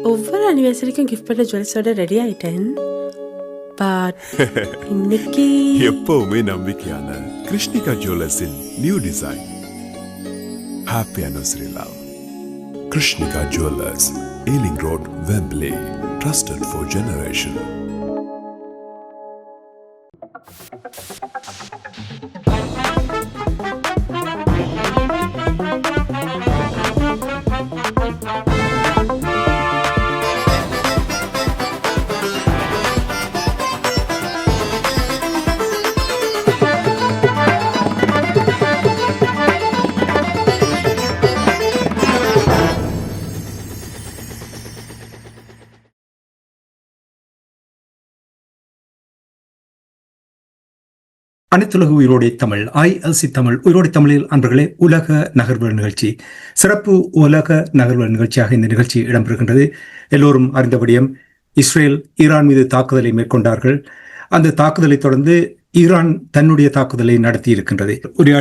ஒவ்வொரு அனிவர்சரிக்கும் கிஃப்ட் பண்ண ஜுவல்ஸோட ரெடி ஆயிட்டேன். பட் இன்னைக்கு எப்பவுமே நம்பிக்கையான கிருஷ்ணிகா ஜுவல்லர்ஸின் new design. Happy anniversary love. Krishnika jewellers, Ealing road, Wembley. Trusted for generation. அனைத்துலக உயிரோடை தமிழ் ILC தமிழ் உயிரோடை தமிழில் அன்பர்களே, உலக நகர்வுகள் நிகழ்ச்சி, சிறப்பு உலக நகர்வுகள் நிகழ்ச்சியாக இந்த நிகழ்ச்சி இடம்பெறுகின்றது. எல்லோரும் அறிந்தபடியும் இஸ்ரேல் ஈரான் மீது தாக்குதலை மேற்கொண்டார்கள். அந்த தாக்குதலை தொடர்ந்து ஈரான் தன்னுடைய தாக்குதலை நடத்தி இருக்கின்றது. ஒரு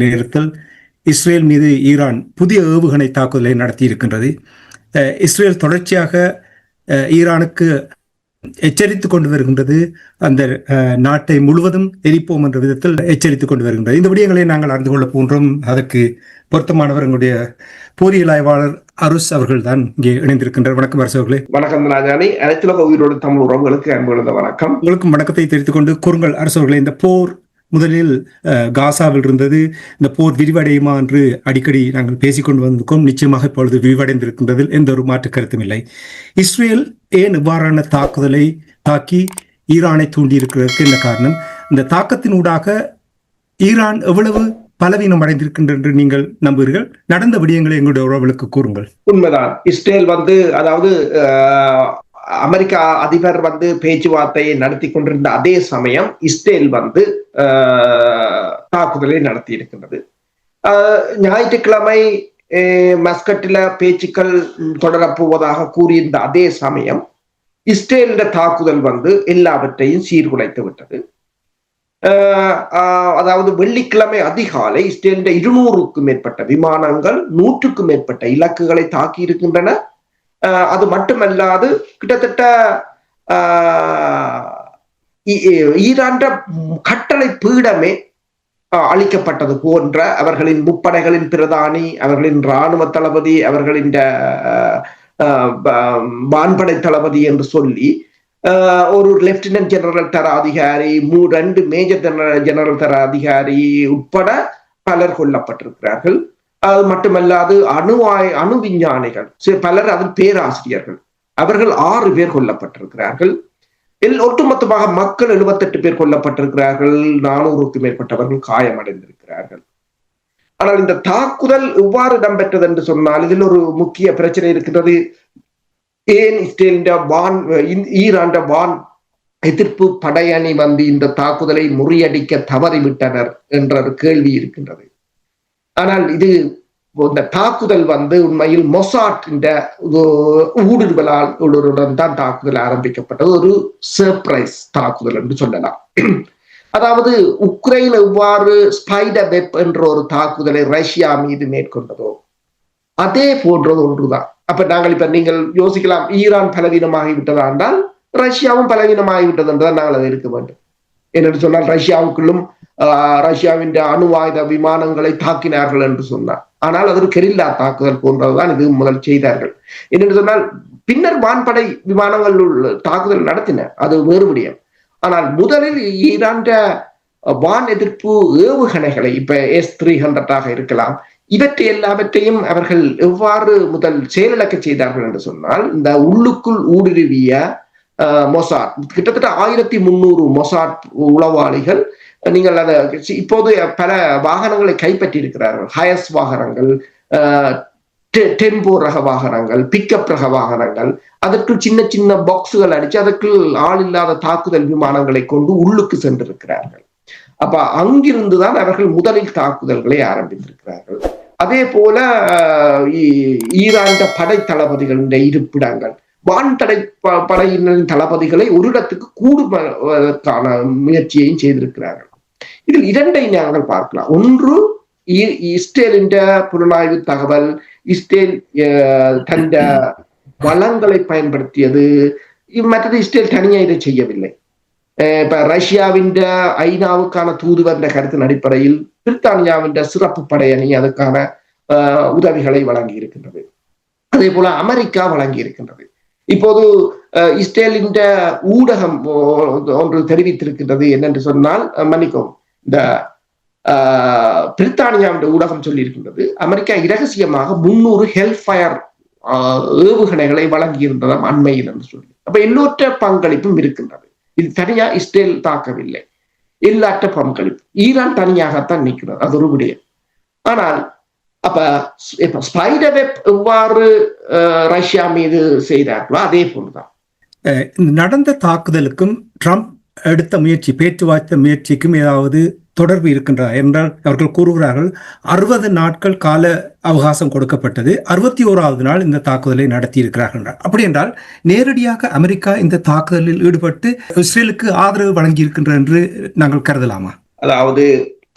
நேரத்தில் இஸ்ரேல் மீது ஈரான் புதிய ஏவுகணை தாக்குதலை நடத்தி இருக்கின்றது. இஸ்ரேல் தொடர்ச்சியாக ஈரானுக்கு எச்சரித்துக் கொண்டு வருகின்றது. அந்த நாட்டை முழுவதும் எரிப்போம் என்ற விதத்தில் எச்சரித்துக் கொண்டு வருகின்றது. இந்த விடயங்களை நாங்கள் அறிந்து கொள்ள போன்றோம். அதற்கு பொருத்தமானவர் எங்களுடைய போரியல் ஆய்வாளர் அருஸ் அவர்கள் தான் இங்கே இணைந்திருக்கின்றார். வணக்கம் அரசு அவர்களே. வணக்கம் ராஜானி. அனைத்துலக உயிரோடு தமிழ் உறவுகளுக்கு அன்பு வணக்கம். உங்களுக்கும் வணக்கத்தை தெரிவித்துக் கொண்டு கூறுங்கள் அரசு அவர்களே, இந்த போர் முதலில் காசாவில் இருந்தது. இந்த போர் விரிவடையுமா என்று அடிக்கடி நாங்கள் பேசிக்கொண்டு வந்திருக்கோம். நிச்சயமாக இப்பொழுது விரிவடைந்திருக்கின்றதில் எந்த ஒரு மாற்று கருத்தும் இல்லை. இஸ்ரேல் ஏன் இவ்வாறான தாக்குதலை தாக்கி ஈரானை தூண்டி இருக்கிறதுக்கு என்ன காரணம்? இந்த தாக்கத்தின் ஊடாக ஈரான் எவ்வளவு பலவீனம் அடைந்திருக்கின்ற என்று நீங்கள் நம்புகிறீர்கள்? நடந்த விடயங்களை எங்களுடைய உறவுகளுக்கு கூறுங்கள். உண்மைதான். இஸ்ரேல் அதாவது அமெரிக்கா அதிபர் பேச்சுவார்த்தையை நடத்தி கொண்டிருந்த அதே சமயம் இஸ்ரேல் தாக்குதலை நடத்தி இருக்கின்றது. ஞாயிற்றுக்கிழமை மஸ்கட்டில பேச்சுக்கள் தொடரப்போவதாக கூறியிருந்த அதே சமயம் இஸ்ரேலின் தாக்குதல் எல்லாவற்றையும் சீர்குலைத்து விட்டது. அதாவது வெள்ளிக்கிழமை அதிகாலை இஸ்ரேலின் 200க்கும் மேற்பட்ட விமானங்கள் 100க்கும் மேற்பட்ட இலக்குகளை தாக்கி இருக்கின்றன. அது மட்டுமல்லாது கிட்டத்தட்ட ஈரான் கட்டளை பீடமே அளிக்கப்பட்டது போன்ற அவர்களின் முப்படைகளின் பிரதானி, அவர்களின் இராணுவ தளபதி, அவர்களின் வான்படை தளபதி என்று சொல்லி ஒரு லெப்டினன்ட் ஜெனரல் தர அதிகாரி, 2 மேஜர் ஜெனரல் தர அதிகாரி உட்பட பலர் கொல்லப்பட்டிருக்கிறார்கள். அது மட்டுமல்லாது அணு விஞ்ஞானிகள் பலர், அதில் பேராசிரியர்கள், அவர்கள் 6 பேர் கொல்லப்பட்டிருக்கிறார்கள். ஒட்டுமொத்தமாக மக்கள் 78 பேர் கொல்லப்பட்டிருக்கிறார்கள். 400க்கும் மேற்பட்டவர்கள் காயமடைந்திருக்கிறார்கள். ஆனால் இந்த தாக்குதல் எவ்வாறு இடம்பெற்றது என்று சொன்னால் இதில் ஒரு முக்கிய பிரச்சனை இருக்கிறது. ஏன் ஈரான் வான் எதிர்ப்பு படையணி இந்த தாக்குதலை முறியடிக்க தவறிவிட்டனர் என்ற ஒரு கேள்வி இருக்கின்றது. ஆனால் இந்த தாக்குதல் உண்மையில் மொசாட் என்ற ஊடுருவலாளருடன் தான் தாக்குதல் ஆரம்பிக்கப்பட்டது. ஒரு சர்ப்ரைஸ் தாக்குதல் என்று சொல்லலாம். அதாவது உக்ரைன் எவ்வாறு ஸ்பைடர் வெப் என்ற ஒரு தாக்குதலை ரஷ்யா மீது மேற்கொண்டதோ அதே போன்றது ஒன்றுதான். அப்ப நீங்கள் யோசிக்கலாம், ஈரான் பலவீனமாகிவிட்டதா என்றால் ரஷ்யாவும் பலவீனமாகிவிட்டது என்றுதான் நாங்கள் அதை இருக்க வேண்டும். என்று சொன்னால் ரஷ்யாவுக்குள்ளும் ரஷ்யாவின் அணு ஆயுத விமானங்களை தாக்கினார்கள் என்று சொன்னார். ஆனால் அது ஒரு கெரில்லா தாக்குதல் போன்றதுதான் இது முதல் செய்தார்கள். என்று சொன்னால் பின்னர் வான்படை விமானங்கள் தாக்குதல் நடத்தின, அது வேறு விடயம். ஆனால் முதலில் ஈரான் வான் எதிர்ப்பு ஏவுகணைகளை, இப்ப S-300 இருக்கலாம், இவற்றை எல்லாவற்றையும் அவர்கள் எவ்வாறு முதல் செயலிழக்க செய்தார்கள் என்று சொன்னால், இந்த உள்ளுக்குள் ஊடுருவிய மொசாட், கிட்டத்தட்ட 1300 மொசாட் உளவாளிகள், நீங்கள் அதை இப்போது பல வாகனங்களை கைப்பற்றி இருக்கிறார்கள். ஹயஸ் வாகனங்கள், டெம்போ ரக வாகனங்கள், பிக்கப் ரக வாகனங்கள், அதற்குள் சின்ன சின்ன பாக்ஸுகள் அடிச்சு அதற்குள் ஆள் இல்லாத தாக்குதல் விமானங்களை கொண்டு உள்ளுக்கு சென்றிருக்கிறார்கள். அப்ப அங்கிருந்துதான் அவர்கள் முதலில் தாக்குதல்களை ஆரம்பித்திருக்கிறார்கள். அதே போல ஈரான் படை தளபதிகளின் இருப்பிடங்கள், வான்தடை படையினரின் தளபதிகளை ஒரு இடத்துக்கு கூடுவதற்கான முயற்சியையும் செய்திருக்கிறார்கள். இதில் 2ஐ நாங்கள் பார்க்கலாம். ஒன்று, இஸ்ரேலின் புலனாய்வு தகவல், இஸ்ரேல் தந்த வளங்களை பயன்படுத்தியது. மற்றது இஸ்ரேல் தனியா இதை செய்யவில்லை. இப்ப ரஷ்யாவின் ஐநாவுக்கான தூதுவர்ன்ற கருத்தின் அடிப்படையில் பிரித்தானியாவின் சிறப்பு படையணி அதுக்கான உதவிகளை வழங்கி இருக்கின்றது. அதே போல அமெரிக்கா வழங்கி இருக்கின்றது. இப்போது இஸ்ரேலின் ஊடகம் ஒன்று தெரிவித்திருக்கின்றது என்னென்று சொன்னால், மன்னிக்கும், இந்த பிரித்தானியாவின் ஊடகம் சொல்லி இருக்கின்றது, அமெரிக்கா இரகசியமாக 300 ஹெல்ஃபயர் ஏவுகணைகளை வழங்கியிருந்ததாம் அண்மையில் என்று சொல்லி. அப்ப எல்லோற்ற பங்களிப்பும் இருக்கின்றது. இது தனியா இஸ்ரேல் தாக்கவில்லை, எல்லாற்ற பங்களிப்பு. ஈரான் தனியாகத்தான் நிற்கிறது, அது ஒரு விடயம். ஆனால் அப்ப ஸ்பைடர் வெப் எவ்வாறு ரஷ்யா மீது செய்தார்களோ அதே போலதான் நடந்த தாக்குதலுக்கும் ட்ரம்ப் எடுத்த முயற்சி, பேச்சுவார்த்தை முயற்சிக்கும் ஏதாவது தொடர்பு இருக்கின்றதா என்றால், அவர்கள் கூறுகிறார்கள் 60 நாட்கள் கால அவகாசம் கொடுக்கப்பட்டது, 61வது நாள் இந்த தாக்குதலை நடத்தி இருக்கிறார்கள். அப்படி என்றால் நேரடியாக அமெரிக்கா இந்த தாக்குதலில் ஈடுபட்டு இஸ்ரேலுக்கு ஆதரவு வழங்கி இருக்கின்ற என்று நாங்கள் கருதலாமா? அதாவது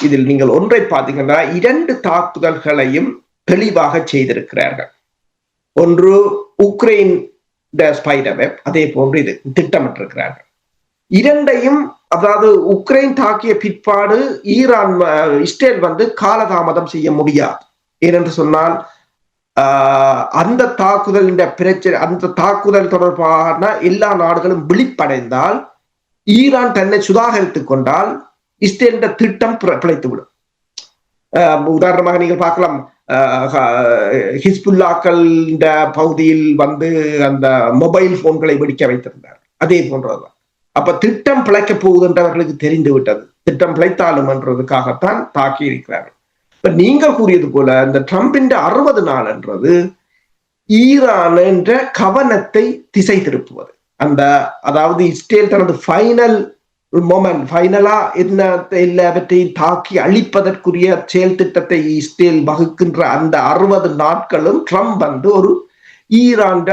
இதில் நீங்கள் ஒன்றை பார்த்தீங்கன்னா, 2 தாக்குதல்களையும் தெளிவாக செய்திருக்கிறார்கள். ஒன்று உக்ரைன் ஸ்பைடர் வெப், அதே போன்று இது திட்டமிட்டிருக்கிறார்கள். இரண்டையும், அதாவது உக்ரைன் தாக்கிய பிற்பாடு இஸ்ரேல் காலதாமதம் செய்ய முடியாது. ஏனென்று சொன்னால் அந்த தாக்குதலின் பிரச்சனை, அந்த தாக்குதல் தொடர்பான எல்லா நாடுகளும் விழிப்படைந்தால், ஈரான் தன்னை சுதாகரித்துக் கொண்டால் இஸ்ரேலின் திட்டம் பிழைத்துவிடும். உதாரணமாக நீங்கள் பார்க்கலாம், ஹிஸ்புல்லாக்கள் பகுதியில் அந்த மொபைல் போன்களை வெடிக்க வைத்திருந்தார். அதே போன்றதுதான். அப்ப திட்டம் பிழைக்க போகுது என்றவர்களுக்கு தெரிந்து விட்டது. திட்டம் பிழைத்தாலும் என்றதுக்காகத்தான் தாக்கி இருக்கிறார்கள். இப்ப நீங்கள் கூறியது போல இந்த ட்ரம்பின் 60 நாள் என்றது ஈரான் என்ற கவனத்தை திசை திருப்புவது. அதாவது இஸ்ரேல் தனது ஃபைனலா எல்லாவற்றையும் தாக்கி அழிப்பதற்குரிய செயல் திட்டத்தை இஸ்ரேல் வகுக்கின்ற அந்த 60 நாட்களும் ட்ரம்ப் ஒரு ஈரான்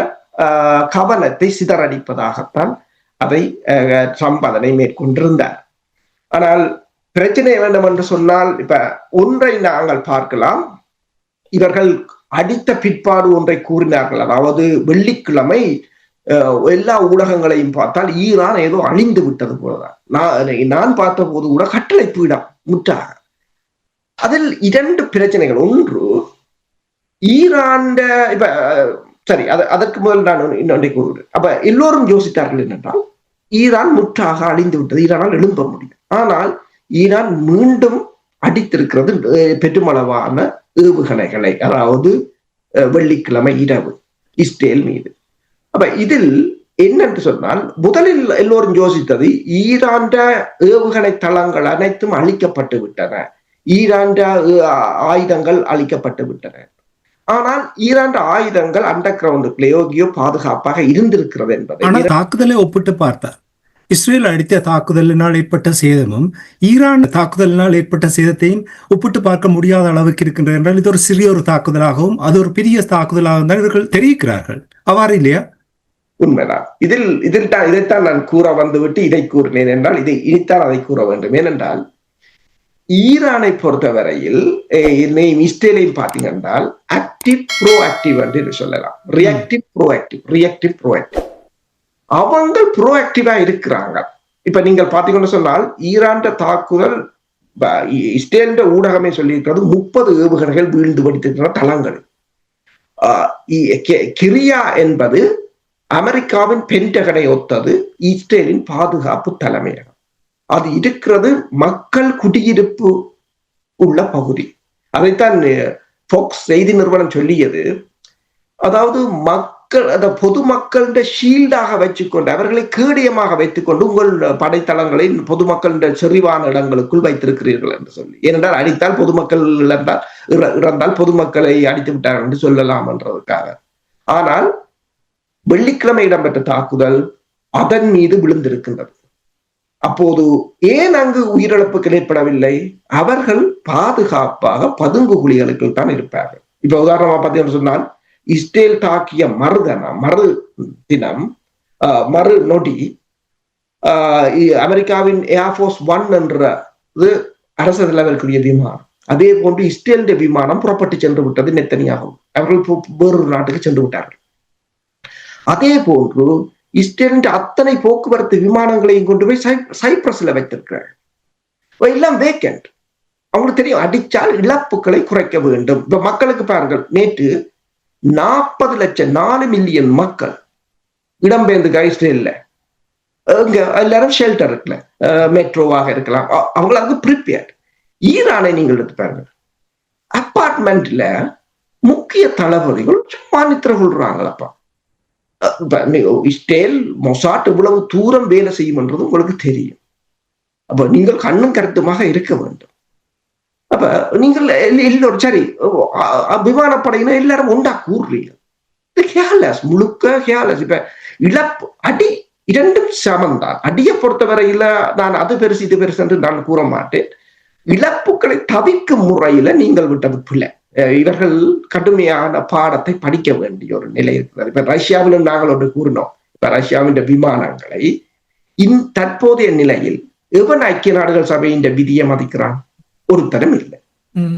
கவனத்தை சிதறடிப்பதாகத்தான் ட்ரம்ப் அதனை மேற்கொண்டிருந்தார். ஆனால் பிரச்சனை வேண்டும் என்று சொன்னால், இப்ப ஒன்றை நாங்கள் பார்க்கலாம். இவர்கள் அடித்த பிற்பாடு ஒன்றை கூறினார்கள். அதாவது வெள்ளிக்கிழமை எல்லா ஊடகங்களையும் பார்த்தால் ஈரான் ஏதோ அழிந்து விட்டது போலதான். நான் பார்த்த போது கூட கட்டளை பீடம் முற்றாக. அதில் 2 பிரச்சனைகள். ஒன்று, ஈரான் இப்ப சரி, அதற்கு முதல் நான் இன்னொன்றை கூறுகிறேன். அப்ப எல்லோரும் யோசித்தார்கள் என்னென்றால், ஈரான் முற்றாக அழிந்து விட்டது, ஈரானால் எழும்ப முடியும். ஆனால் ஈரான் மீண்டும் அடித்திருக்கிறது பெருமளவான ஏவுகணைகளை, அதாவது வெள்ளிக்கிழமை இரவு இஸ்ரேல் மீது. அப்ப இதில் என்னென்று சொன்னால், முதலில் எல்லோரும் யோசித்தது ஈரான் ஏவுகணை தளங்கள் அனைத்தும் அழிக்கப்பட்டு விட்டன, ஈரான் ஆயுதங்கள் அழிக்கப்பட்டு விட்டன. ஆனால் ஈரான் ஆயுதங்கள் அண்டர் கிரவுண்டுக்குள்ளேயோ பாதுகாப்பாக இருந்திருக்கிறது என்பதை தாக்குதலை ஒப்பிட்டு பார்த்தார். இஸ்ரேல் அடித்த தாக்குதலினால் ஏற்பட்ட சேதமும் ஈரான் தாக்குதலினால் ஏற்பட்ட சேதத்தையும் ஒப்பிட்டு பார்க்க முடியாத அளவுக்கு இருக்கின்றது என்றால், இது ஒரு சிறிய ஒரு தாக்குதலாகவும் அது ஒரு பெரிய தாக்குதலாகவும் தான் இவர்கள் தெரிவிக்கிறார்கள். அவ்வாறு இல்லையா? உண்மைதான். இதைத்தான் நான் கூற வந்துவிட்டு இதை கூறினேன் என்றால், இனித்தான் அதை கூற வேண்டும். ஏனென்றால் ஈரானை பொறுத்தவரையில் இஸ்ரேலையும் பார்த்தீங்கன்னா ஆக்டிவ் ப்ரோ ஆக்டிவ் என்று சொல்லலாம். Reactive proactive. அவங்க ப்ரோஆக்டிவா இருக்கிறாங்க. இப்ப நீங்கள் பாத்தீங்கன்னு சொன்னால், ஈரான் தாக்குதல் இஸ்ரேல் ஊடகமே சொல்லியிருக்கிறது 30 ஏவுகணைகள் வீழ்ந்து படித்திருக்கிற தளங்கள். கிரியா என்பது அமெரிக்காவின் பென்டகனை ஒத்தது, இஸ்ரேலின் பாதுகாப்பு தலைமையகம். அது இருக்கிறது மக்கள் குடியிருப்பு உள்ள பகுதி. அதைத்தான் ஃபாக்ஸ் செய்தி நிறுவனம் சொல்லியது. அதாவது பொதுமக்களின் ஷீல்டாக வச்சுக்கொண்டு, அவர்களை கேடயமாக வைத்துக்கொண்டு உங்கள் படைத்தளங்களை பொதுமக்களின் செறிவான இடங்களுக்குள் வைத்திருக்கிறீர்கள் என்று சொல்லி. ஏனென்றால் அடித்தால் பொதுமக்கள் இறந்தால் பொதுமக்களை அடித்து விட்டார்கள் என்று சொல்லலாம் என்றதுக்காக. ஆனால் வெள்ளிக்கிழமை இடம்பெற்ற தாக்குதல் அதன் மீது விழுந்திருக்கின்றது. அப்போது ஏன் அங்கு உயிரிழப்புகள் ஏற்படவில்லை? அவர்கள் பாதுகாப்பாக பதுங்கு குழிகளுக்குள் தான் இருப்பார்கள். இப்ப உதாரணமா பார்த்தீங்கன்னு சொன்னால், இஸ்ரேல் தாக்கிய மறு நொடி அமெரிக்காவின் ஏர்ஃபோர்ஸ் 1 என்றது அரசு தலைவருக்குரிய விமானம். அதே போன்று இஸ்ரேலுடைய விமானம் புறப்பட்டு சென்று விட்டது நெத்தனியாகும். அவர்கள் வேறொரு நாட்டுக்கு சென்று விட்டார்கள். அதே போன்று இஸ்ரேலின் அத்தனை போக்குவரத்து விமானங்களையும் கொண்டு போய் சைப்ரஸ்ல வைத்திருக்கிறார்கள். எல்லாம் வேக்கண்ட். அவங்களுக்கு தெரியும் அடிச்சால் இழப்புகளை குறைக்க வேண்டும். இப்ப மக்களுக்கு பாருங்கள், நேற்று 40 லட்சம் 4 மில்லியன் மக்கள் இடம்பெயர்ந்து இஸ்ரேல்ல இங்க எல்லாரும் ஷெல்டர் இருக்குல்ல, மெட்ரோவாக இருக்கலாம், அவங்களுக்கு ப்ரிப்பேர்ட். ஈரானை நீங்கள் எடுத்து பாருங்க, அப்பார்ட்மெண்ட்ல முக்கிய தளபதிகள் சும்மா நித்திர கொள்றாங்களப்பா. இஸ்ரேல் மொசாட் இவ்வளவு தூரம் வேலை செய்யும்ன்றது உங்களுக்கு தெரியும். அப்ப நீங்கள் கண்ணும் கருத்துமாக இருக்க வேண்டும். அப்ப நீங்கள் எல்லோரும் சரி விமானப்படையினர் எல்லாரும் ஒன்றா கூறுறீங்க, கேர்லெஸ், முழுக்க கேர்லெஸ். இப்ப இழப்பு அடி இரண்டும் சமந்தான். அடியை பொறுத்தவரையில நான் அது பெருசு இது பெருசு என்று நான் கூற மாட்டேன். இழப்புகளை தவிர்க்கும் முறையில நீங்கள் விட்டது பிள்ளை. இவர்கள் கடுமையான பாடத்தை படிக்க வேண்டிய ஒரு நிலை இருக்கிறது. இப்ப ரஷ்யாவிலும் நாங்கள் ஒன்று கூறினோம். இப்ப ரஷ்யாவின் விமானங்களை தற்போதைய நிலையில் எவன் ஐக்கிய நாடுகள் சபையின் விதியை மதிக்கிறான்? ஒருத்தரும் இல்லை.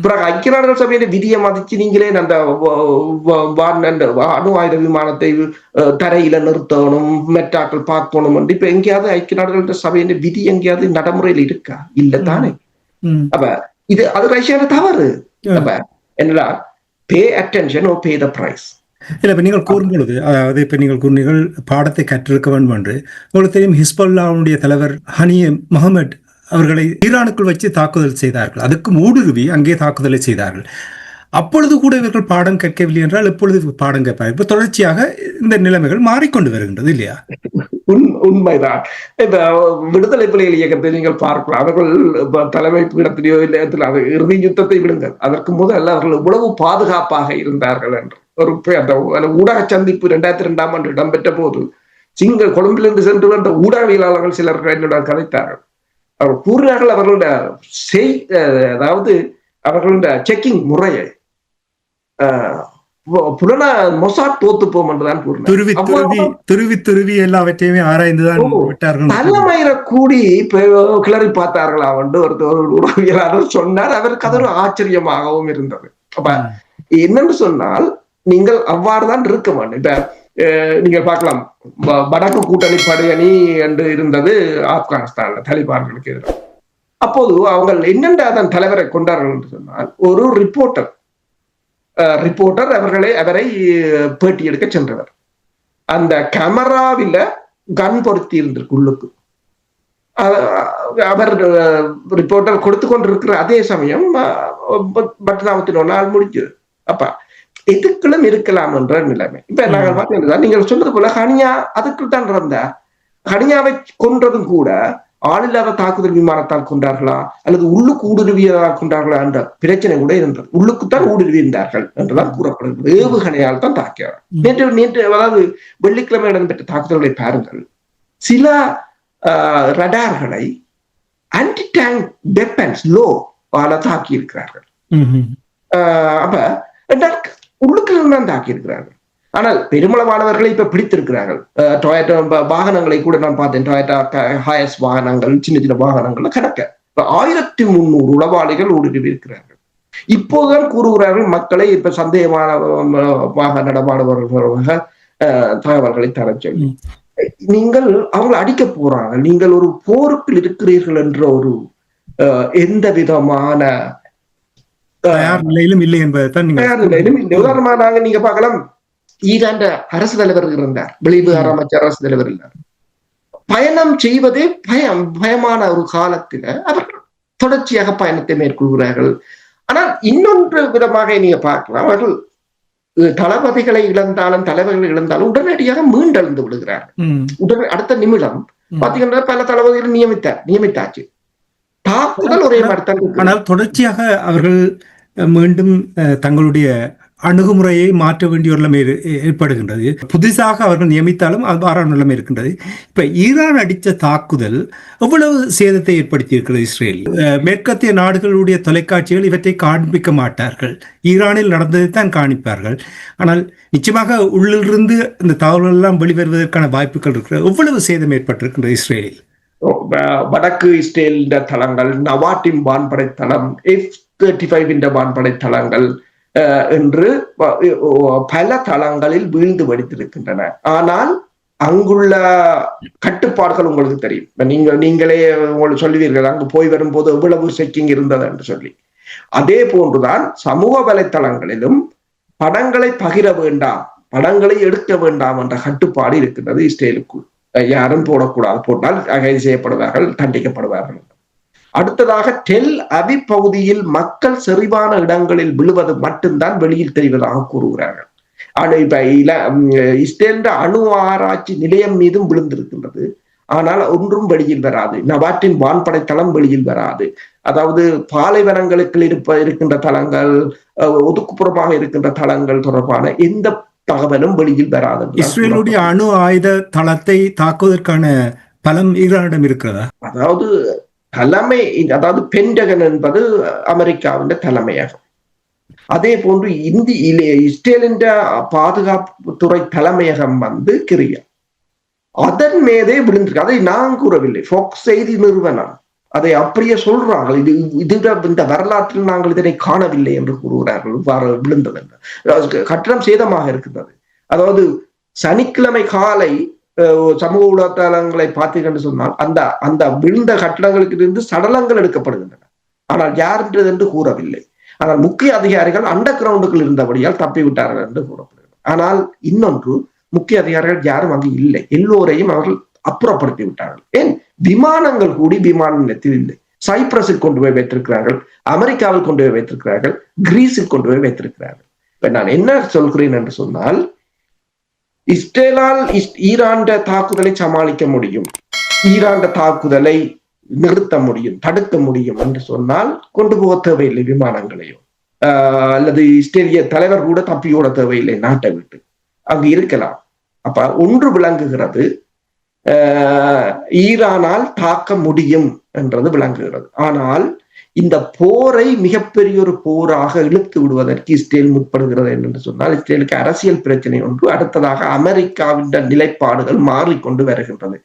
பிறகு ஐக்கிய நாடுகள் சபையின் விதியை மதிச்சு நீங்களே அந்த அணு ஆயுத விமானத்தை தரையில நிறுத்தணும், மெட்டாக்கள் பார்க்கணும் என்று இப்ப எங்கேயாவது ஐக்கிய நாடுகள் சபையின் விதி எங்கேயாவது நடைமுறையில் இருக்கா? இல்ல தானே. அப்ப இது அது ரஷ்யாவோட தவறு. அப்ப என்னடா, pay attention O pay the price. இல்லை, இப்போ நீங்கள் கூறும்பொழுது, அதாவது இப்போ நீங்கள் கூறினீர்கள் பாடத்தை கற்றிருக்க வேண்டும் என்று. உங்களுக்கு தெரியும், ஹிஸ்புல்லாவுடைய தலைவர் ஹனி முகமது அவர்களை ஈரானுக்குள் வச்சு தாக்குதல் செய்தார்கள். அதுக்கு ஊடுருவி அங்கே தாக்குதலை செய்தார்கள். அப்பொழுது கூட இவர்கள் பாடம் கேட்கவில்லை என்றால் எப்பொழுது பாடம் கேட்பார்? இப்ப தொடர்ச்சியாக இந்த நிலைமைகள் மாறிக்கொண்டு வருகின்றது இல்லையா? உண்மைதான். இப்ப விடுதலை புலிகள் இயக்கத்தை நீங்கள் பார்க்கலாம். அவர்கள் தலைமை பீடத்திலேயோ இல்ல இறுதி யுத்தத்தை விடுங்கள், அதற்கு முதல் அவர்கள் இவ்வளவு பாதுகாப்பாக இருந்தார்கள் என்று ஒரு ஊடக சந்திப்பு 2002ஆம் ஆண்டு இடம்பெற்ற போது கொழும்பிலிருந்து சென்று வந்த ஊடகவியலாளர்கள் சிலர் என்னுடன் கதைத்தார்கள். அவர் கூறினார்கள், அவர்களுடைய அதாவது அவர்களுடைய செக்கிங் முறையை மொசாட் தோத்து போம் என்றுதான் கூறினார். துருவி எல்லாவற்றையுமே ஆராய்ந்துதான் விட்டார்கள். தலைமையில கூடி கிளறி பார்த்தார்களா என்று ஒரு உறவியலாளர் சொன்னார். அவருக்கு அது ஒரு ஆச்சரியமாகவும் இருந்தது. அப்ப என்னன்னு சொன்னால், நீங்கள் அவ்வாறுதான் இருக்க வேண்டும். இப்ப நீங்கள் பார்க்கலாம், வடக்கு கூட்டணி படையணி என்று இருந்தது ஆப்கானிஸ்தான்ல தாலிபான்களுக்கு எதிராக. அப்போது அவங்க என்னென்ற அதன் தலைவரை கொண்டார்கள் என்று சொன்னால், ஒரு ரிப்போர்ட்டர் அவரை பேட்டி எடுக்க சென்றவர். அந்த கேமராவில கன் பொருத்தி இருந்திருக்கு உள்ளுக்கு. அவர் ரிப்போர்ட்டர் கொடுத்து கொண்டிருக்கிற அதே சமயம் பட்டனாமத்தின் நாள் முடிஞ்சது. அப்ப எதுக்களும் இருக்கலாம் என்ற நிலைமை. இப்ப நாங்கள் பார்த்தீங்கன்னா, நீங்கள் சொன்னது போல ஹனியா அதுக்குள் தான் இருந்த ஹனியாவை கொன்றதும் கூட ஆளில்லாத தாக்குதல் விமானத்தால் கொண்டார்களா அல்லது உள்ளுக்கு ஊடுருவியதால் கொண்டார்களா என்ற பிரச்சனை கூட இருந்தது. உள்ளுக்குத்தான் ஊடுருவி இருந்தார்கள் என்றுதான் கூறப்படுகிறது. ஏவுகணையால் தான் தாக்கியார். நேற்று அதாவது வெள்ளிக்கிழமை இடம்பெற்ற தாக்குதல்களை பாருங்கள். சில ரடார்களை ஆன்டி டேங்க் வெப்பன்ஸ் லோ தாக்கி இருக்கிறார்கள். அப்ப உள்ளுக்குள் தான் தாக்கி இருக்கிறார்கள். ஆனால் பெருமளவானவர்களை இப்ப பிடித்திருக்கிறார்கள். டொயோட்டா வாகனங்களை கூட நான் பார்த்தேன். டொயோட்டா ஹையஸ் வாகனங்கள், சின்ன சின்ன வாகனங்கள்ல கணக்க 1300 உளவாளிகள் ஊடுருவி இருக்கிறார்கள். இப்போதுதான் கூறுகிறார்கள் மக்களை இப்ப சந்தேகமான நடமாடுபவர்களாக தகவல்களை தர சொல்லி. நீங்கள் அவங்களை அடிக்க போறாங்க. நீங்கள் ஒரு போருக்குள் இருக்கிறீர்கள் என்ற ஒரு எந்த விதமான நிலையிலும் இல்லை என்பதைத்தான் நிலையிலும் இல்லை. உதாரணமா நாங்க நீங்க பார்க்கலாம், ஈரான் அரசு தலைவர் இருந்தார், வெளிவிவகார அமைச்சர் அரசு தலைவர் இருந்தார். பயணம் செய்வதே பயமான ஒரு காலத்துல அவர்கள் தொடர்ச்சியாக பயணத்தை மேற்கொள்கிறார்கள். ஆனால் இன்னொன்று விதமாக நீங்க பார்க்கலாம், அவர்கள் தளபதிகளை இழந்தாலும் தலைவர்களை இழந்தாலும் உடனடியாக மீண்டெழுந்து விடுகிறார்கள். அடுத்த நிமிடம் பாத்தீங்கன்னா பல தளபதிகள் நியமித்தாச்சு. தாக்குதல் ஒரே மாதிரி. ஆனால் தொடர்ச்சியாக அவர்கள் மீண்டும் தங்களுடைய அணுகுமுறையை மாற்ற வேண்டிய ஒரு நிலைமை ஏற்படுகின்றது. புதிதாக அவர்கள் நியமித்தாலும் அவ்வாறான நிலைமை இருக்கின்றது. இப்ப ஈரான் அடித்த தாக்குதல் எவ்வளவு சேதத்தை ஏற்படுத்தி இருக்கிறது இஸ்ரேல். மேற்கத்திய நாடுகளுடைய தொலைக்காட்சிகள் இவற்றை காண்பிக்க மாட்டார்கள். ஈரானில் நடந்ததைத்தான் காணிப்பார்கள். ஆனால் நிச்சயமாக உள்ளிருந்து இந்த தகவல்கள் எல்லாம் வெளிவருவதற்கான வாய்ப்புகள் இருக்கிறது. எவ்வளவு சேதம் ஏற்பட்டிருக்கின்றது இஸ்ரேலில். வடக்கு இஸ்ரேல் தளங்கள், நவாட்டின் வான்படை தளம், F-35 வான்படை தளங்கள், என்று பல தளங்களில் வீழ்ந்து வடித்திருக்கின்றன. ஆனால் அங்குள்ள கட்டுப்பாடுகள் உங்களுக்கு தெரியும். நீங்களே உங்களுக்கு சொல்லுவீர்கள் அங்கு போய் வரும்போது எவ்வளவு செக்கிங் இருந்தது என்று சொல்லி. அதே போன்றுதான் சமூக வலைத்தளங்களிலும் படங்களை பகிர வேண்டாம், படங்களை எடுக்க வேண்டாம் என்ற கட்டுப்பாடு இருக்கின்றது இஸ்ரேலுக்குள். யாரும் போடக்கூடாது, போட்டால் கைது செய்யப்படுவார்கள், தண்டிக்கப்படுவார்கள். அடுத்ததாக டெல் அவிவ் பகுதியில் மக்கள் செறிவான இடங்களில் விழுவது மட்டும்தான் வெளியில் தெரிவதாக கூறுகிறார்கள். இப்ப இஸ்ரேல் அணு ஆராய்ச்சி நிலையம் மீதும் விழுந்திருக்கின்றது. ஆனால் ஒன்றும் வெளியில் வராது. நவாட்டின் வான்படை தளம் வெளியில் வராது. அதாவது பாலைவனங்களுக்கு இருக்கின்ற தளங்கள், ஒதுக்குப்புறமாக இருக்கின்ற தளங்கள் தொடர்பான எந்த தகவலும் வெளியில் வராது. இஸ்ரேலுடைய அணு ஆயுத தளத்தை தாக்குவதற்கான பலம் ஈரானிடம் இருக்கிறதா? அதாவது தலைமை, அதாவது பென்டகன் என்பது அமெரிக்காவின் தலைமையகம். அதே போன்று இஸ்ரேலின் பாதுகாப்புத்துறை தலைமையகம் கிரியா, அதன் மீதே விழுந்திருக்கு. அதை நான் கூறவில்லை, ஃபாக்ஸ் செய்தி நிறுவனம் அதை அப்படியே சொல்றார்கள். இந்த வரலாற்றில் நாங்கள் இதனை காணவில்லை என்று கூறுகிறார்கள். விழுந்தது கட்டடம் சேதமாக இருக்கின்றது. அதாவது சனிக்கிழமை காலை சமூக ஊடகத்தளங்களை பார்த்தீர்கள் சொன்னால் அந்த விழுந்த கட்டடங்களுக்கு இருந்து சடலங்கள் எடுக்கப்படுகின்றன. ஆனால் யார் என்று கூறவில்லை. ஆனால் முக்கிய அதிகாரிகள் அண்டர் கிரவுண்டுக்குள் இருந்தபடியால் தப்பிவிட்டார்கள் என்று கூறப்படுகிறது. ஆனால் இன்னொன்று, முக்கிய அதிகாரிகள் யாரும் அங்கு இல்லை, எல்லோரையும் அவர்கள் அப்புறப்படுத்தி விட்டார்கள். ஏன்? விமானங்கள் கூடி விமான நிலையத்தில் இல்லை. சைப்ரஸில் கொண்டு போய் வைத்திருக்கிறார்கள், அமெரிக்காவில் கொண்டு போய் வைத்திருக்கிறார்கள், கிரீஸில் கொண்டு போய் வைத்திருக்கிறார்கள். இப்ப நான் என்ன சொல்கிறேன் என்று சொன்னால், இஸ்ரேலால் ஈரான் தாக்குதலை சமாளிக்க முடியும், ஈரான் தாக்குதலை நிறுத்த முடியும், தடுக்க முடியும் என்று சொன்னால் கொண்டு போக தேவையில்லை விமானங்களையும், அல்லது இஸ்ரேலிய தலைவர் கூட தப்பியோட தேவையில்லை, நாட்டை விட்டு அங்கு இருக்கலாம். அப்ப ஒன்று விளங்குகிறது, ஈரானால் தாக்க முடியும் என்றது விளங்குகிறது. ஆனால் இந்த போரை மிகப்பெரிய ஒரு போராக இழுத்து விடுவதற்கு இஸ்ரேல் முற்படுகிறது என்று சொன்னால், இஸ்ரேலுக்கு அரசியல் பிரச்சனை ஒன்று, அடுத்ததாக அமெரிக்காவின் நிலைப்பாடுகள் மாறிக்கொண்டு வருகின்றது.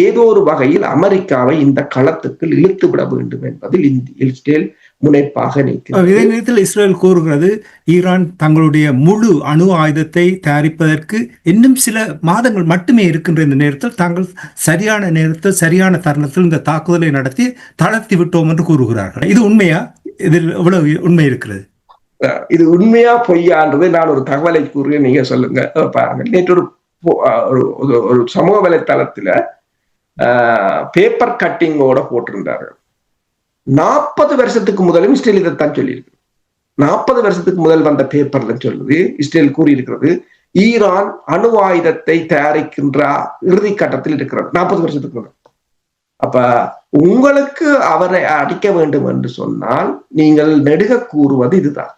ஏதோ ஒரு வகையில் அமெரிக்காவை இந்த களத்துக்கு இழுத்து விட வேண்டும் என்பதில் இஸ்ரேல் முனைப்பாக நிற்கிறது. இதே நேரத்தில் இஸ்ரேல் கூறுகிறது, ஈரான் தங்களுடைய முழு அணு ஆயுதத்தை தயாரிப்பதற்கு இன்னும் சில மாதங்கள் மட்டுமே இருக்கின்ற இந்த நேரத்தில் தாங்கள் சரியான நேரத்தில் சரியான தருணத்தில் இந்த தாக்குதலை நடத்தி தளர்த்தி விட்டோம் என்று கூறுகிறார்கள். இது உண்மையா? இதில் எவ்வளவு உண்மை இருக்கிறது? இது உண்மையா பொய்யான்றது நான் ஒரு தகவலை கூறுகிறேன், நீங்க சொல்லுங்க. பாருங்க, நேற்று ஒரு சமூக வலைத்தளத்துல பேப்பர் கட்டிங்கோட போட்டிருந்தார்கள். 40 வருஷத்துக்கு முதலும் இஸ்ரேல் இதைத்தான் சொல்லியிருக்கு. 40 வருஷத்துக்கு முதல் வந்த பேப்பர்ல சொல்லுது, இஸ்ரேல் கூறியிருக்கிறது, ஈரான் அணு ஆயுதத்தை தயாரிக்கின்ற இறுதி கட்டத்தில் இருக்கிறது 40 வருஷத்துக்கு முதல். அப்ப உங்களுக்கு அவரை அடிக்க வேண்டும் என்று சொன்னால் நீங்கள் நெடுக கூறுவது இதுதான்.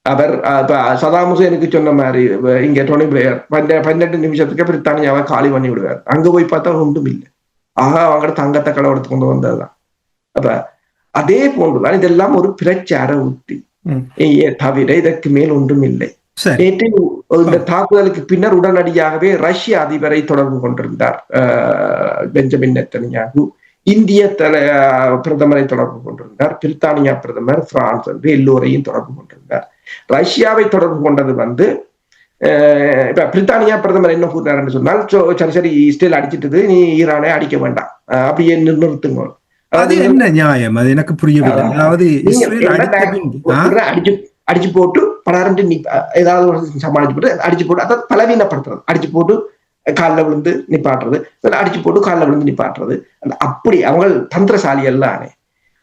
அவர் சதாம் ஹுசேனுக்கு சொன்ன மாதிரி இங்க டோனி பிளேயர் 12 நிமிஷத்துக்கு பிரித்தானியாவை காலி பண்ணி விடுவார். அங்க போய் பார்த்தா ஒன்றும் இல்லை, ஆக அவங்களோட தங்கத்தை களவெடுத்து கொண்டு வந்ததுதான். அப்ப அதே போன்றுதான் இதெல்லாம் ஒரு பிரச்சார உத்தி தவிர இதற்கு மேல் ஒன்றும் இல்லை. நேற்று இந்த தாக்குதலுக்கு பின்னர் உடனடியாகவே ரஷ்ய அதிபரை தொடர்பு கொண்டிருந்தார் பெஞ்சமின் நெத்தன்யாகு, இந்திய பிரதமரை தொடர்பு கொண்டிருந்தார், பிரித்தானியா பிரதமர், பிரான்ஸ் என்று எல்லோரையும் தொடர்பு கொண்டிருந்தார். ரஷ்யாவை தொடர்பு கொண்டது இப்ப பிரித்தானியா பிரதமர் என்ன கூறினார் என்று சொன்னால், சரி இஸ்ரேல் அடிச்சிட்டது, நீ ஈரானை அடிக்க வேண்டாம், அப்படியே நிறுத்துங்க. அது என்ன நியாயம்? அது எனக்கு புரியவில்லை. அதாவது அடிச்சு போட்டு படாரண்டு ஏதாவது சமாளிச்சு போட்டு அடிச்சு போட்டு, அதாவது பலவீனப்படுத்துறது, அடிச்சு போட்டு காலில் விழுந்து நிப்பாட்டுறது, அடிச்சு போட்டு காலில் விழுந்து நிப்பாட்டுறது, அப்படி அவங்க தந்திரசாலி எல்லானே.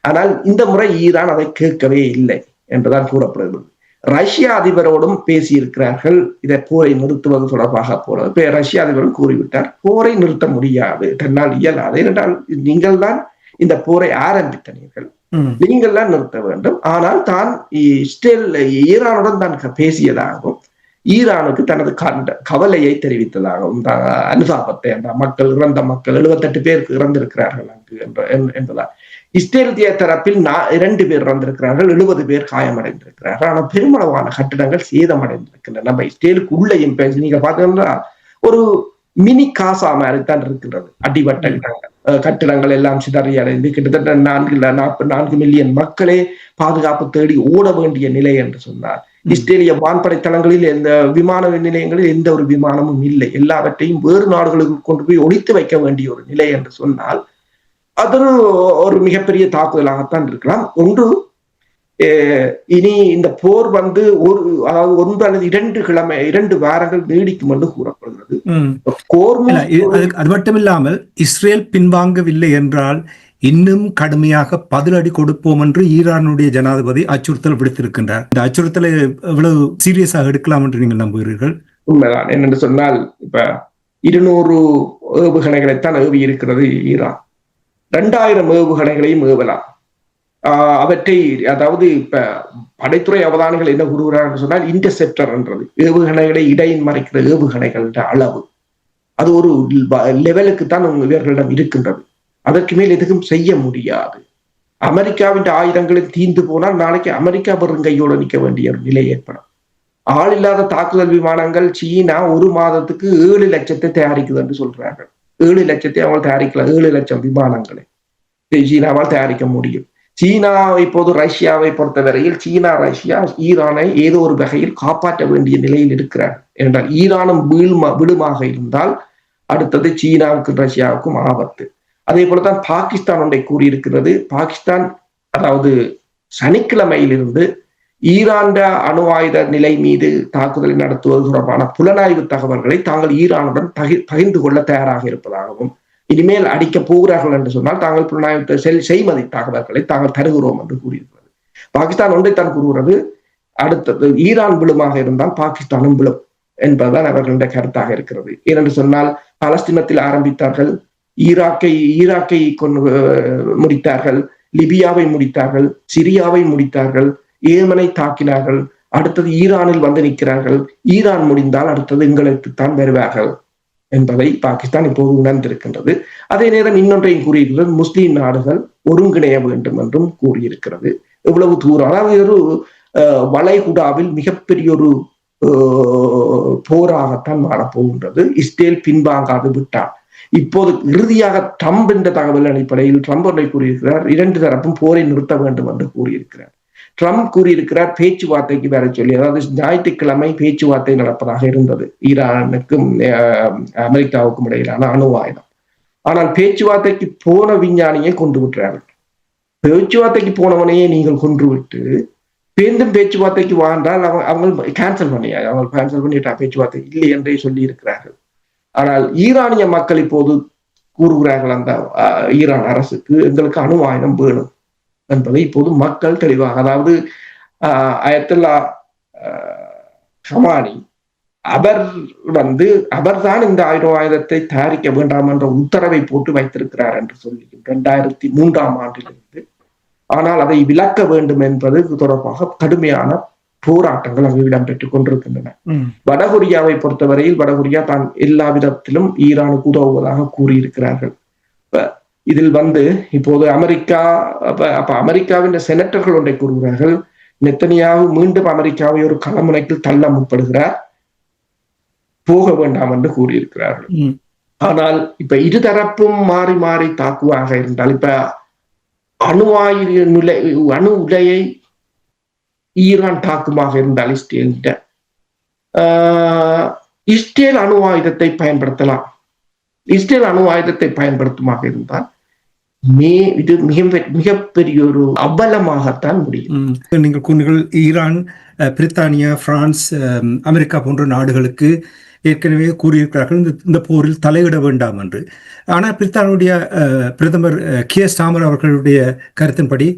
ஆனால் இந்த முறை ஈரான் அதை கேட்கவே இல்லை என்றுதான் கூறப்படுகிறது. ரஷ்ய அதிபரோடும் பேசியிருக்கிறார்கள் இதை போரை நிறுத்துவது தொடர்பாக. போறது ரஷ்ய அதிபரும் கூறிவிட்டார், போரை நிறுத்த முடியாது, தன்னால் இயலாது. ஏனென்றால் நீங்கள் தான் இந்த போரை ஆரம்பித்தனீர்கள், நீங்கள் தான் நிறுத்த வேண்டும். ஆனால் தான் ஈரானுடன் தான் பேசியதாகவும், ஈரானுக்கு தனது கவலையை தெரிவித்ததாகவும், அனுதாபத்தை, அந்த மக்கள் இறந்த மக்கள் 78 பேருக்கு இறந்திருக்கிறார்கள் அங்கு என்பதால். இஸ்ரேல் தரப்பில் 2 பேர் இறந்திருக்கிறார்கள், 70 பேர் காயமடைந்திருக்கிறார்கள். ஆனால் பெருமளவான கட்டிடங்கள் சேதமடைந்திருக்கின்றன. நம்ம இஸ்ரேலுக்கு உள்ளேயும் நீங்க பாத்தீங்கன்னா ஒரு மினி காசா மாதிரி தான் இருக்கின்றது. அடிபட்ட கட்டிடங்கள் எல்லாம் சிதறி அடைந்து கிட்டத்தட்ட 4 மில்லியன் மக்களே பாதுகாப்பு தேடி ஓட வேண்டிய நிலை என்று சொன்னார். இஸ்ரேலிய வான்படை தளங்களில் எந்த விமான நிலையங்களில் எந்த ஒரு விமானமும் இல்லை. எல்லாவற்றையும் வேறு நாடுகளுக்கு கொண்டு போய் ஒழித்து வைக்க வேண்டிய ஒரு நிலை என்று சொன்னால் அது ஒரு மிகப்பெரிய தாக்குதலாகத்தான் இருக்கலாம். ஒன்று, இனி இந்த போர் அதாவது 1 அல்லது 2 வாரங்கள் நீடிக்கும் என்று கூறப்படுகிறது. அது மட்டுமில்லாமல் இஸ்ரேல் பின்வாங்கவில்லை என்றால் இன்னும் கடுமையாக பதிலடி கொடுப்போம் என்று ஈரானுடைய ஜனாதிபதி அச்சுறுத்தல் விடுத்திருக்கின்றார். இந்த அச்சுறுத்தலை எவ்வளவு சீரியஸாக எடுக்கலாம் என்று நீங்கள் நம்புகிறீர்கள்? உண்மைதான். என்னென்று சொன்னால் இப்ப 200 ஏவுகணைகளைத்தான் ஏவி இருக்கிறது ஈரான். 2000 ஏவுகணைகளையும் ஏவலாம். அவற்றை அதாவது இப்ப படைத்துறை அவதானிகள் என்ன கூறுகிறார்கள் சொன்னால் இன்டர்செப்டர் என்றது ஏவுகணைகளை இடையின் மறைக்கிற ஏவுகணைகள் அளவு அது ஒரு லெவலுக்கு தான் இவர்களிடம் இருக்கின்றது. அதற்கு மேல் எதுவும் செய்ய முடியாது. அமெரிக்காவின் ஆயுதங்களில் தீர்ந்து போனால் நாளைக்கு அமெரிக்கா பெருங்கையோடு நிற்க வேண்டிய ஒரு நிலை ஏற்படும். ஆள் இல்லாத தாக்குதல் விமானங்கள் சீனா 1 மாதத்துக்கு 7 லட்சத்தை தயாரிக்குது என்று சொல்றார்கள். 7 லட்சத்தை அவங்க தயாரிக்கலாம். 7 லட்சம் விமானங்களை சீனாவால் தயாரிக்க முடியும். சீனா இப்போது ரஷ்யாவை பொறுத்தவரையில் ரஷ்யா ஈரானை ஏதோ ஒரு வகையில் காப்பாற்ற வேண்டிய நிலையில் இருக்கிறார் என்றால் ஈரானும் விடுமாக இருந்தால் அடுத்தது சீனாவுக்கும் ரஷ்யாவுக்கும் ஆபத்து. அதே போலதான் பாகிஸ்தான் ஒன்றை கூறியிருக்கிறது. பாகிஸ்தான் அதாவது சனிக்கிழமையிலிருந்து ஈரான் அணு ஆயுத நிலை மீது தாக்குதலை நடத்துவது தொடர்பான புலனாய்வு தகவல்களை தாங்கள் ஈரானுடன் பகிர்ந்து கொள்ள தயாராக இருப்பதாகவும் இனிமேல் அடிக்க போகிறார்கள் என்று சொன்னால் தாங்கள் புலனாய்வு செய்மதி தகவல்களை தாங்கள் தருகிறோம் என்று கூறியிருக்கிறது. பாகிஸ்தான் ஒன்றைத்தான் கூறுகிறது. அடுத்தது ஈரான் விழுமாக இருந்தால் பாகிஸ்தானும் விழும் என்பதுதான் அவர்களுடைய கருத்தாக இருக்கிறது. ஏனென்று சொன்னால் பலஸ்தீனத்தில் ஆரம்பித்தார்கள், ஈராக்கை கொண்டு முடித்தார்கள், லிபியாவை முடித்தார்கள், சிரியாவை முடித்தார்கள், ஏமனை தாக்கினார்கள், அடுத்தது ஈரானில் வந்து நிற்கிறார்கள். ஈரான் முடிந்தால் அடுத்தது எங்களுக்குத்தான் வருவார்கள் என்பதை பாகிஸ்தான் இப்போது உணர்ந்திருக்கின்றது. அதே நேரம் இன்னொன்றையும் கூறியிருக்கிறது, முஸ்லிம் நாடுகள் ஒருங்கிணைய வேண்டும் என்றும் கூறியிருக்கிறது. இவ்வளவு தூரம் அதாவது ஒரு வளைகுடாவில் மிகப்பெரிய ஒரு போராகத்தான் மாறப்போகின்றது. இஸ்ரேல் பின்வாங்காது விட்டார். இப்போது இறுதியாக ட்ரம்ப் என்ற தகவல் அடிப்படையில் ட்ரம்ப் ஒன்றை கூறியிருக்கிறார், 2 தரப்பும் போரை நிறுத்த வேண்டும் என்று கூறியிருக்கிறார். ட்ரம்ப் கூறியிருக்கிறார் பேச்சுவார்த்தைக்கு வர சொல்லி, அதாவது ஞாயிற்றுக்கிழமை பேச்சுவார்த்தை நடப்பதாக இருந்தது ஈரானுக்கும் அமெரிக்காவுக்கும் இடையிலான அணு ஆயுதம். ஆனால் பேச்சுவார்த்தைக்கு போன விஞ்ஞானியை கொண்டு விட்டுறார்கள். பேச்சுவார்த்தைக்கு போனவனையே நீங்கள் கொன்று விட்டு மீண்டும் பேச்சுவார்த்தைக்கு வாழ்ந்தால் அவங்க கேன்சல் பண்ணிட்டா பேச்சுவார்த்தை இல்லை என்றே சொல்லி இருக்கிறார்கள். ஆனால் ஈரானிய மக்கள் இப்போது கூறுகிறார்கள் அந்த ஈரான் அரசுக்கு எங்களுக்கு அணு ஆயுதம் வேணும் என்பதை இப்போது மக்கள் தெளிவாக, அதாவது அயத்துல்லா ஹமானி அவர்தான் இந்த ஆயுதத்தை தயாரிக்க வேண்டாம் என்ற உத்தரவை போட்டு வைத்திருக்கிறார் என்று சொல்லி 2003ஆம் ஆண்டிலிருந்து. ஆனால் அதை விலக்க வேண்டும் என்பது தொடர்பாக கடுமையான போராட்டங்கள் அங்கு இடம்பெற்றுக் கொண்டிருக்கின்றன. வடகொரியாவை பொறுத்தவரையில் வடகொரியா தான் எல்லா விதத்திலும் ஈரானுக்கு உதவுவதாக கூறியிருக்கிறார்கள். இதில் இப்போது அமெரிக்காவின் செனட்டர்கள் ஒன்றை கூறுகிறார்கள், நெத்தனியாகு மீண்டும் அமெரிக்காவை ஒரு களமுனைக்கில் தள்ள முற்படுகிறார், போக வேண்டாம் என்று கூறியிருக்கிறார்கள். ஆனால் இப்ப இருதரப்பும் மாறி மாறி தாக்குவாக இருந்தால், இப்ப அணு உலையை ஈரான் தாக்குமாக இருந்தால் இஸ்ரேல் அணு ஆயுதத்தை பயன்படுத்தலாம். இஸ்ரேல் அணு ஆயுதத்தை பயன்படுத்துமாக இருந்தால் இது மிகப்பெரிய ஒரு அபலமாகத்தான் முடியும். நீங்கள் கூறுகள் ஈரான், பிரித்தானியா, பிரான்ஸ், அமெரிக்கா போன்ற நாடுகளுக்கு ஏற்கனவே கூறியிருக்கிறார்கள் இந்த போரில் தலையிட வேண்டாம் என்று. ஆனால் பிரித்தானியுடைய பிரதமர் கியர் ஸ்டாமர் அவர்களுடைய கருத்தின்படி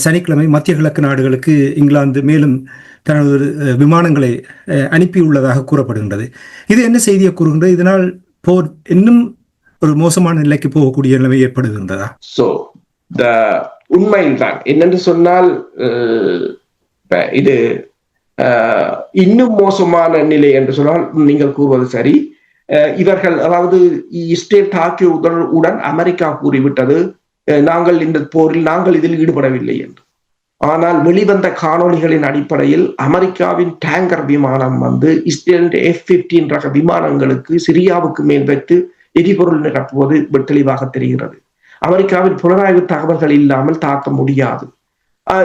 சனிக்கிழமை மத்திய கிழக்கு நாடுகளுக்கு இங்கிலாந்து மேலும் தனது விமானங்களை அனுப்பியுள்ளதாக கூறப்படுகின்றது. இது என்ன செய்தியை கூறுகின்றது? இதனால் போர் இன்னும் ஒரு மோசமான நிலைக்கு போகக்கூடிய நிலைமை ஏற்படுகின்றதா? உண்மையில்தான். என்னென்று சொன்னால் இது இன்னும் மோசமான நிலை என்று சொன்னால் நீங்கள் கூறுவது சரி. இவர்கள் அதாவது இஸ்ரேல் தாக்கியவுடன் அமெரிக்கா கூறிவிட்டது நாங்கள் இந்த போரில் இதில் ஈடுபடவில்லை என்று. ஆனால் வெளிவந்த காணொளிகளின் அடிப்படையில் அமெரிக்காவின் டேங்கர் விமானம் இஸ்ரேல் F-15 ரக விமானங்களுக்கு சிரியாவுக்கு மேல் வைத்து எரிபொருள் நிரப்புவது தெளிவாக தெரிகிறது. அமெரிக்காவின் புலனாய்வு தகவல்கள் இல்லாமல் தாக்க முடியாது.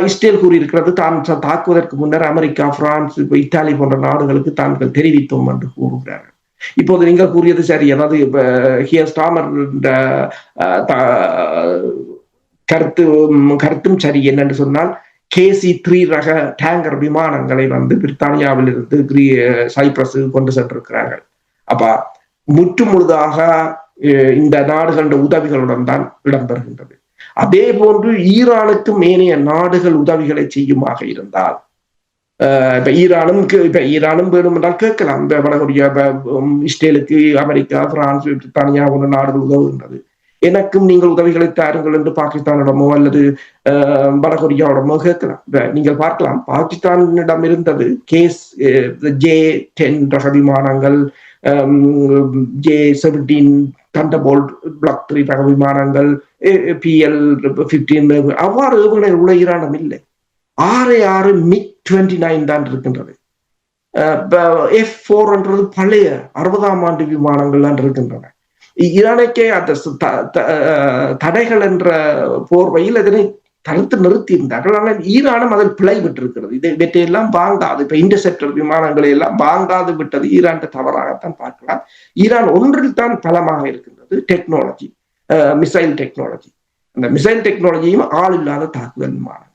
இஸ்ரேல் கூறியிருக்கிறது தான் தாக்குவதற்கு முன்னர் அமெரிக்கா, பிரான்ஸ், இத்தாலி போன்ற நாடுகளுக்கு தாங்கள் தெரிவித்தோம் என்று கூறுகிறார்கள். இப்போது நீங்கள் கூறியது சரி. அதாவது ஹியர் ஸ்டாமர் கருத்தும் சரி. என்னென்று சொன்னால் KC-3 ரக டேங்கர் விமானங்களை பிரித்தானியாவில் இருந்து சைப்ரஸ் கொண்டு சென்றிருக்கிறார்கள். அப்ப முற்று முழுதாக இந்த நாடுகளின் உதவிகளுடன் தான் இடம்பெறுகின்றது. அதே போன்று ஈரானுக்கும் ஏனைய நாடுகள் உதவிகளை செய்யுமாக இருந்தால் இப்ப ஈரானும் வேணும் என்றால் கேட்கலாம். இந்த வடகொரியா, இஸ்ரேலுக்கு அமெரிக்கா, பிரான்ஸ், பிரித்தானியா போன்ற நாடுகள் உதவுகின்றது. எனக்கும் நீங்கள் உதவிகளை தாருங்கள் என்று பாகிஸ்தானிடமோ அல்லது வடகொரியாவிடமோ கேட்கலாம். நீங்கள் பார்க்கலாம், பாகிஸ்தானிடம் இருந்தது J-10 ரக விமானங்கள், J-17 தண்டர்போல்ட் பிளாக் 3 ரக விமானங்கள், PL-15 அவ்வாறு ஏவுகணை உள்ள ஈரானும் இல்லை. 6 MiG-29 தான் இருக்கின்றது. F-4 பழைய 60ஆம் ஆண்டு விமானங்கள் தான் இருக்கின்றன. ஈரானுக்கே அந்த தடைகள் என்ற போர்வையில் இதனை தடுத்து நிறுத்தி இருந்தார்கள். ஆனால் ஈரானும் அதில் பிழை விட்டிருக்கிறது. இவற்றையெல்லாம் வாங்காது, இப்ப இன்டர்செப்டர் விமானங்களை எல்லாம் வாங்காது விட்டது ஈரான் தவறாகத்தான் பார்க்கலாம். ஈரான் ஒன்றில் தான் பலமாக இருக்கின்றது, டெக்னாலஜி, மிசைல் டெக்னாலஜி. அந்த மிசைல் டெக்னாலஜியும் ஆள் இல்லாத தாக்குதல் விமானம்,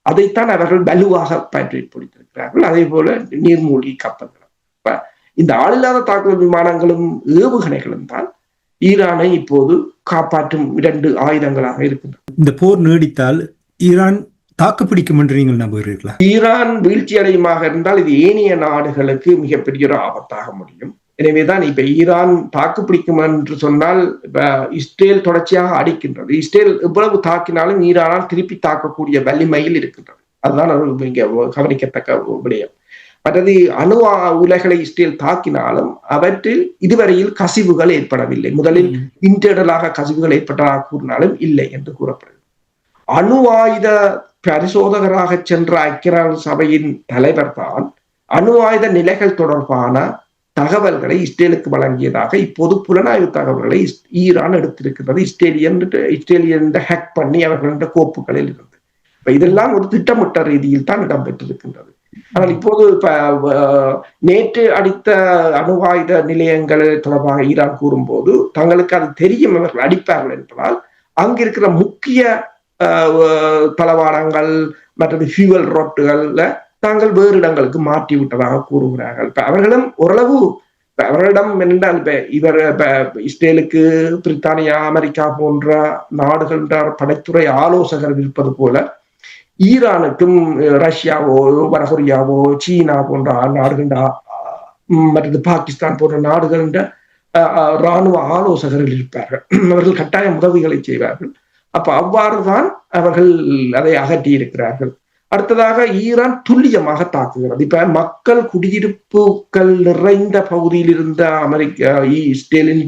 அதைத்தான் அவர்கள் வலுவாக பற்றி பிடித்திருக்கிறார்கள். அதே போல நீர்மூழ்கி கப்பல்களும். இந்த ஆளில்லாத தாக்குதல் விமானங்களும் ஏவுகணைகளும் தான் ஈரானை இப்போது காப்பாற்றும் 2 ஆயுதங்களாக இருக்கின்றன. இந்த போர் நீடித்தால் ஈரான் தாக்குப்பிடிக்கும் என்று நீங்கள் நம்புகிறீர்களா? ஈரான் வீழ்ச்சி அடையுமாக இருந்தால் இது ஏனைய நாடுகளுக்கு மிகப்பெரிய ஒரு ஆபத்தாக முடியும். எனவேதான் இப்ப ஈரான் தாக்குப்பிடிக்கும் என்று சொன்னால் இஸ்ரேல் தொடர்ச்சியாக அடிக்கின்றது. இஸ்ரேல் எவ்வளவு தாக்கினாலும் ஈரானால் திருப்பி தாக்கக்கூடிய வலிமையில் இருக்கின்றது. அதுதான் இங்க கவனிக்கத்தக்க விடயம். மற்றது அணு உலைகளை இஸ்ரேல் தாக்கினாலும் அவற்றில் இதுவரையில் கசிவுகள் ஏற்படவில்லை. முதலில் இன்டர்னலாக கசிவுகள் ஏற்பட்டதாக கூறினாலும் இல்லை என்று கூறப்படுகிறது. அணு ஆயுத பரிசோதகராக சென்ற ஐக்கிய நாடுகள் சபையின் தலைவர் தான் அணு ஆயுத நிலைகள் தொடர்பான தகவல்களை இஸ்ரேலுக்கு வழங்கியதாக இப்போது புலனாய்வு தகவல்களை ஈரான் எடுத்திருக்கிறது. இஸ்ரேலியன் ஹேக் பண்ணி அவர்களின் கோப்புகளில் இருந்து இதெல்லாம் ஒரு திட்டமிட்ட ரீதியில் தான் இடம்பெற்றிருக்கின்றது. ஆனால் இப்போது நேற்று அடித்த அணு ஆயுத நிலையங்கள் தொடர்பாக ஈரான் கூறும்போது தங்களுக்கு அது தெரியும், அவர்கள் அடிப்பார்கள் என்பதால் அங்கிருக்கிற முக்கிய தளவாடங்கள் மற்றது ஃபியூவல் ரோட்டுகள்ல தாங்கள் வேறு இடங்களுக்கு மாற்றி விட்டதாக கூறுகிறார்கள். இப்ப அவர்களும் ஓரளவு அவர்களிடம் என்றால் இவர் இஸ்ரேலுக்கு பிரித்தானியா, அமெரிக்கா போன்ற நாடுகள் படைத்துறை ஆலோசகர் இருப்பது போல ஈரானுக்கும் ரஷ்யாவோ, வடகொரியாவோ, சீனா போன்ற நாடுகள் மற்றது பாகிஸ்தான் போன்ற நாடுகள் இராணுவ ஆலோசகர்கள் இருப்பார்கள். அவர்கள் கட்டாயம் உதவிகளை செய்வார்கள். அப்ப அவ்வாறுதான் அவர்கள் அதை அகற்றி இருக்கிறார்கள். அடுத்ததாக ஈரான் துல்லியமாக தாக்குகிறது. இப்ப மக்கள் குடியிருப்புகள் நிறைந்த பகுதியில் இருந்த இஸ்ரேலின்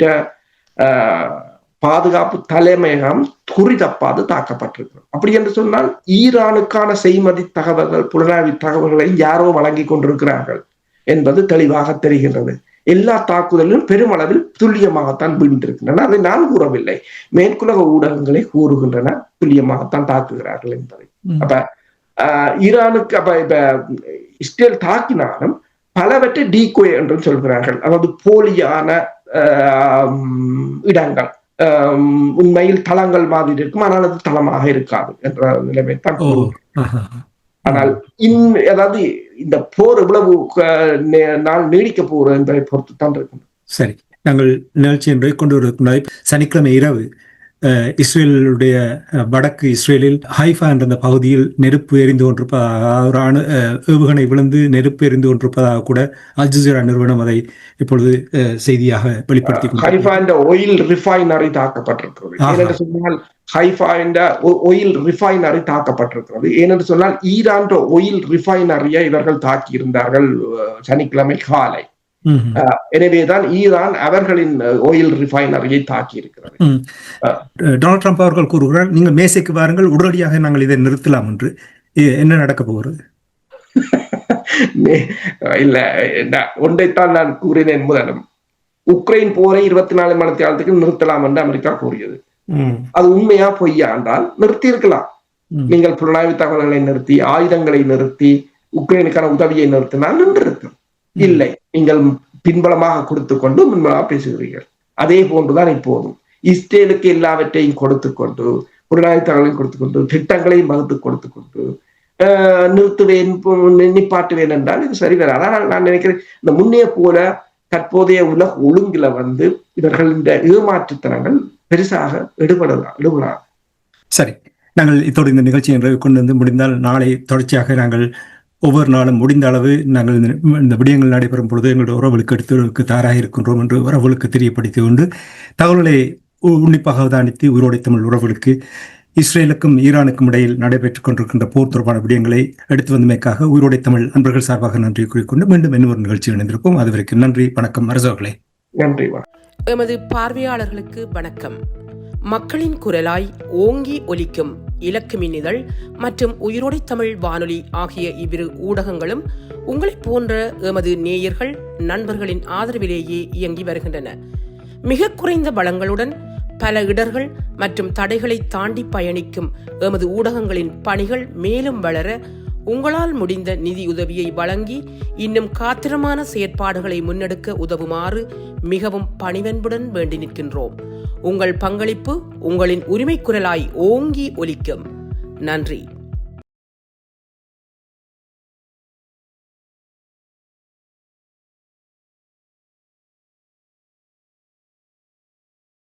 பாதுகாப்பு தலைமையகம் குறிதப்பாது தாக்கப்பட்டிருக்கிறது. அப்படி என்று சொன்னால் ஈரானுக்கான செய்மதி தகவல்கள், புலனாய்வு தகவல்களை யாரோ வழங்கி கொண்டிருக்கிறார்கள் என்பது தெளிவாக தெரிகின்றது. எல்லா தாக்குதலும் பெருமளவில் துல்லியமாகத்தான் வீழ்ந்திருக்கின்றன. அதை நான் கூறவில்லை, மேற்குலக ஊடகங்களை கூறுகின்றன துல்லியமாகத்தான் தாக்குகிறார்கள் என்பதை. அப்ப ஈரானுக்கு இப்ப இஸ்ரேல் தாக்கினாலும் பலவற்றை டீகோய் என்று சொல்கிறார்கள். அதாவது போலியான இடங்கள், உண்மையில் தளங்கள் மாதிரி இருக்கும், ஆனால் அது தளமாக இருக்காது என்ற நிலைமை தான். ஆனால் அதாவது இந்த போர் எவ்வளவு நாள் நீடிக்க போறது என்பதை பொறுத்து தான் இருக்கும். சரி, நாங்கள் நிகழ்ச்சி என்பதை கொண்டு வருவதற்கு சனிக்கிழமை இரவு இஸ்ரேலுடைய வடக்கு இஸ்ரேலில் ஹைஃபா என்ற பகுதியில் நெருப்பு எரிந்து கொண்டிருப்பதாக, ஏவுகணை விழுந்து நெருப்பு எரிந்து கொண்டிருப்பதாக கூட அல் ஜஸீரா நிறுவனம் அதை இப்பொழுது செய்தியாக வெளிப்படுத்தி ஹைஃபா என்ற ஆயில் ரிஃபைனரி தாக்கப்பட்டிருக்கிறது. ஏனென்று சொன்னால் ஹைஃபா என்ற ஆயில் ரிஃபைனரி தாக்கப்பட்டிருக்கிறது. ஏனென்று சொன்னால் ஈரான் ஆயில் ரிஃபைனரியை இவர்கள் தாக்கி இருந்தார்கள் சனிக்கிழமை காலை. எனவேதான் ஈரான் அவர்களின் ஆயில் ரிஃபைனரியை தாக்கி இருக்கிறது. டொனால்ட் ட்ரம்ப் அவர்கள் கூறுகிறார், நீங்கள் மேசைக்கு வாருங்கள், உடனடியாக நாங்கள் இதை நிறுத்தலாம் என்று. என்ன நடக்க போகிறது? இல்ல, ஒன்றைத்தான் நான் கூறினேன். முதலும் உக்ரைன் போரை 24 மணி நேரத்துக்கு நிறுத்தலாம் என்று அமெரிக்கா கூறியது. அது உண்மையா பொய்யா என்றால் நிறுத்தி இருக்கலாம். நீங்கள் புலனாய்வு தகவல்களை நிறுத்தி, ஆயுதங்களை நிறுத்தி, உக்ரைனுக்கான உதவியை நிறுத்தினால் நின்றிருக்கும். இல்லை, நீங்கள் பின்பலமாக கொடுத்து கொண்டு முன்பதாக பேசுகிறீர்கள். அதே போன்றுதான் இப்போதும் இஸ்ரேலுக்கு எல்லாவற்றையும் கொடுத்து கொண்டு, புலனாய்வு தகவலையும் கொடுத்து கொண்டு, திட்டங்களையும் வகுத்து கொடுத்து கொண்டு நிறுத்துவேன், நிப்பாட்டுவேன் என்றால் இது சரி வராது. ஆனால் நான் நினைக்கிறேன், இந்த முன்னே போல தற்போதைய உலக ஒழுங்குல இவர்கள் இந்த ஏமாற்றுத்தனங்கள் பெருசாக எடுபடாது. சரி, நாங்கள் இத்தோடு இந்த நிகழ்ச்சியை கொண்டு வந்து முடிந்தால் நாளை தொடர்ச்சியாக நாங்கள் ஒவ்வொரு நாளும் முடிந்த அளவு நாங்கள் இந்த விடயங்கள் நடைபெறும் பொழுது எங்களுடைய உறவுகளுக்கு எடுத்துக்கு தயாராக இருக்கின்றோம் என்று உறவுகளுக்கு தெரியப்படுத்திக் கொண்டு தகவல்களை உன்னிப்பாக அவதானித்து உயிரோடை தமிழ் உறவுகளுக்கு இஸ்ரேலுக்கும் ஈரானுக்கும் இடையில் நடைபெற்றுக் கொண்டிருக்கின்ற போர் தொடர்பான விடயங்களை எடுத்து வந்தமைக்காக உயிரோடை தமிழ் அன்பர்கள் சார்பாக நன்றி கூறிக்கொண்டு மீண்டும் இன்னொரு நிகழ்ச்சியில் இணைந்திருப்போம். அதுவரைக்கும் நன்றி, வணக்கம். அரசர்களே நன்றி. எமது பார்வையாளர்களுக்கு வணக்கம். மக்களின் குரலாய் ஓங்கி ஒலிக்கும் இலக்கு மின்னிதழ் மற்றும் உயிரோடை தமிழ் வானொலி ஆகிய இவ்விரு ஊடகங்களும் உங்களைப் போன்ற எமது நேயர்கள் நண்பர்களின் ஆதரவிலேயே இயங்கி வருகின்றன. மிக குறைந்த வளங்களுடன் பல இடர்கள் மற்றும் தடைகளை தாண்டி பயணிக்கும் எமது ஊடகங்களின் பணிகள் மேலும் வளர உங்களால் முடிந்த நிதியுதவியை வழங்கி இன்னும் காத்திரமான செயற்பாடுகளை முன்னெடுக்க உதவுமாறு மிகவும் பணிவன்புடன் வேண்டி நிற்கின்றோம். உங்கள் பங்களிப்பு உங்களின் உரிமை குரலாய் ஓங்கி ஒலிக்கும். நன்றி.